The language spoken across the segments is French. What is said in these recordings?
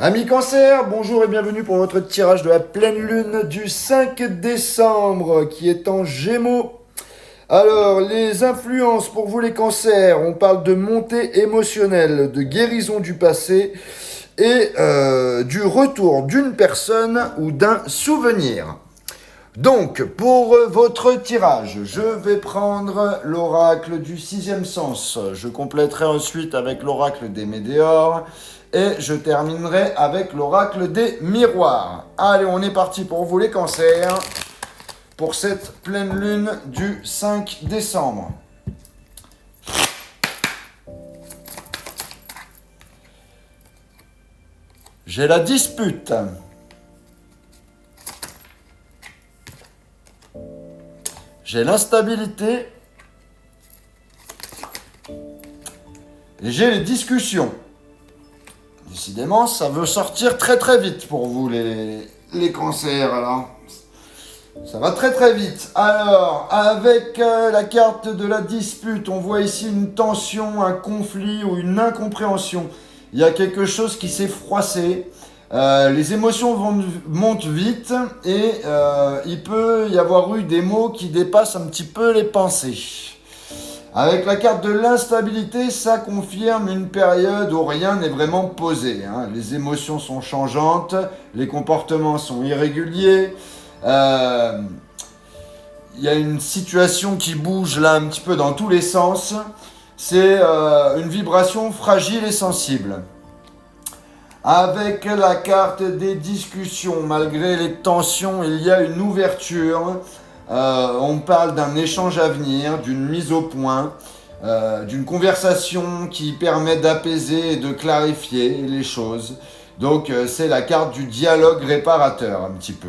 Amis Cancer, bonjour et bienvenue pour votre tirage de la pleine lune du 5 décembre qui est en Gémeaux. Alors, les influences pour vous les cancers, on parle de montée émotionnelle, de guérison du passé et du retour d'une personne ou d'un souvenir. Donc, pour votre tirage, je vais prendre l'oracle du sixième sens. Je compléterai ensuite avec l'oracle des météores et je terminerai avec l'oracle des miroirs. Allez, on est parti pour vous les cancers pour cette pleine lune du 5 décembre. J'ai la dispute. J'ai l'instabilité. Et j'ai les discussions. Décidément, ça veut sortir très très vite pour vous les cancers. Alors, ça va très très vite. Alors, avec la carte de la dispute, on voit ici une tension, un conflit ou une incompréhension. Il y a quelque chose qui s'est froissé. Les émotions montent vite et il peut y avoir eu des mots qui dépassent un petit peu les pensées. Avec la carte de l'instabilité, ça confirme une période où rien n'est vraiment posé. Les émotions sont changeantes, les comportements sont irréguliers. Il y a une situation qui bouge là un petit peu dans tous les sens. C'est une vibration fragile et sensible. Avec la carte des discussions, malgré les tensions, il y a une ouverture. On parle d'un échange à venir, d'une mise au point, d'une conversation qui permet d'apaiser et de clarifier les choses. Donc c'est la carte du dialogue réparateur un petit peu.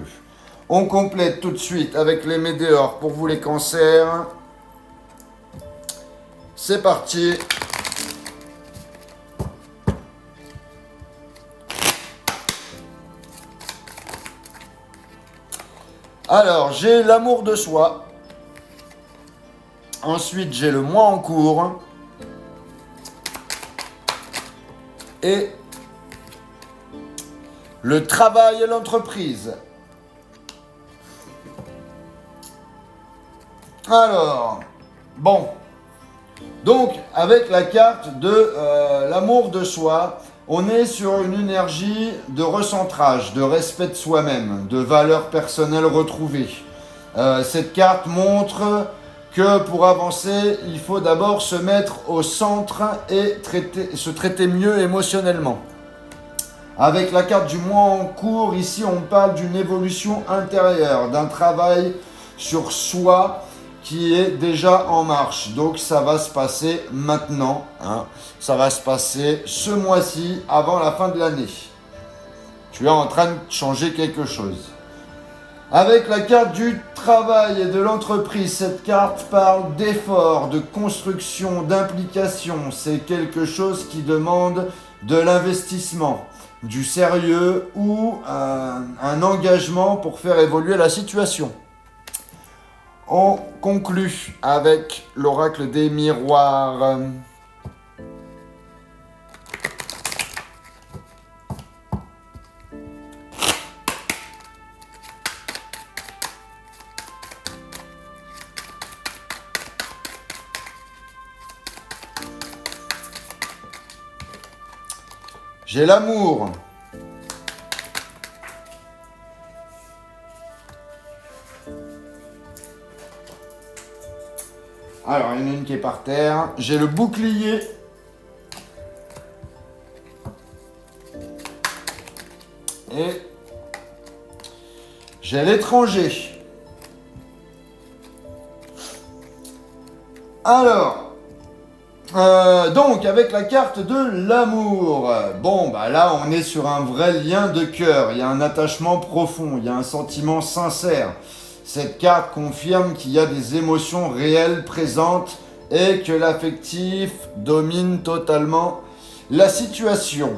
On complète tout de suite avec les météores pour vous les cancers. C'est parti. Alors, j'ai l'amour de soi. Ensuite, j'ai le moi en cours. Et le travail et l'entreprise. Alors, bon. Donc, avec la carte de l'amour de soi, on est sur une énergie de recentrage, de respect de soi-même, de valeurs personnelles retrouvées. Cette carte montre que pour avancer, il faut d'abord se mettre au centre et se traiter mieux émotionnellement. Avec la carte du moi en cours, ici on parle d'une évolution intérieure, d'un travail sur soi qui est déjà en marche. Donc ça va se passer maintenant. Ça va se passer ce mois-ci, avant la fin de l'année. Tu es en train de changer quelque chose. Avec la carte du travail et de l'entreprise, cette carte parle d'effort, de construction, d'implication. C'est quelque chose qui demande de l'investissement, du sérieux ou un engagement pour faire évoluer la situation. On conclut avec l'oracle des miroirs. J'ai l'amour. Alors, il y en a une qui est par terre. J'ai le bouclier. Et j'ai l'étranger. Alors, donc avec la carte de l'amour, bon bah là on est sur un vrai lien de cœur, il y a un attachement profond, il y a un sentiment sincère. Cette carte confirme qu'il y a des émotions réelles présentes et que l'affectif domine totalement la situation.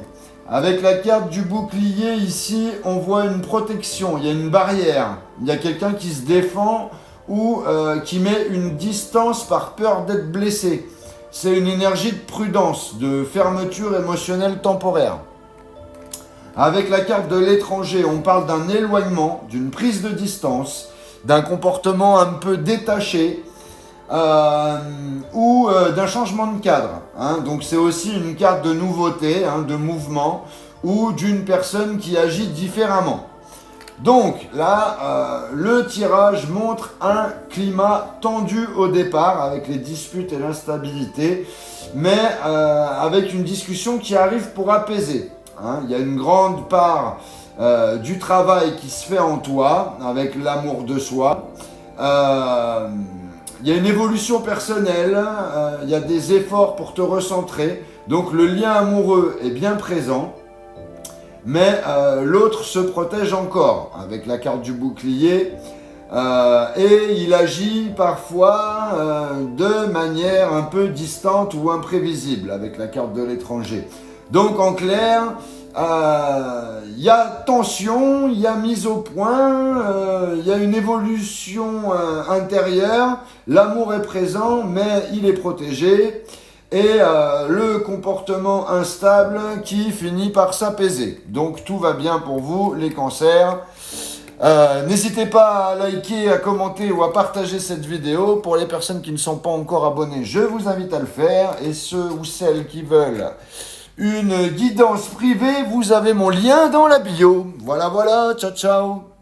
Avec la carte du bouclier ici, on voit une protection, il y a une barrière, il y a quelqu'un qui se défend ou qui met une distance par peur d'être blessé. C'est une énergie de prudence, de fermeture émotionnelle temporaire. Avec la carte de l'étranger, on parle d'un éloignement, d'une prise de distance, d'un comportement un peu détaché ou d'un changement de cadre. Hein. Donc c'est aussi une carte de nouveauté, hein, de mouvement ou d'une personne qui agit différemment. Donc là, le tirage montre un climat tendu au départ avec les disputes et l'instabilité, mais avec une discussion qui arrive pour apaiser. Hein. Il y a une grande part du travail qui se fait en toi avec l'amour de soi. Il y a une évolution personnelle, il y a des efforts pour te recentrer. Donc le lien amoureux est bien présent. Mais l'autre se protège encore avec la carte du bouclier et il agit parfois de manière un peu distante ou imprévisible avec la carte de l'étranger. Donc en clair, il y a tension, il y a mise au point, il y a une évolution intérieure, l'amour est présent mais il est protégé. Et le comportement instable qui finit par s'apaiser. Donc tout va bien pour vous, les cancers. N'hésitez pas à liker, à commenter ou à partager cette vidéo. Pour les personnes qui ne sont pas encore abonnées, je vous invite à le faire. Et ceux ou celles qui veulent une guidance privée, vous avez mon lien dans la bio. Voilà, ciao, ciao.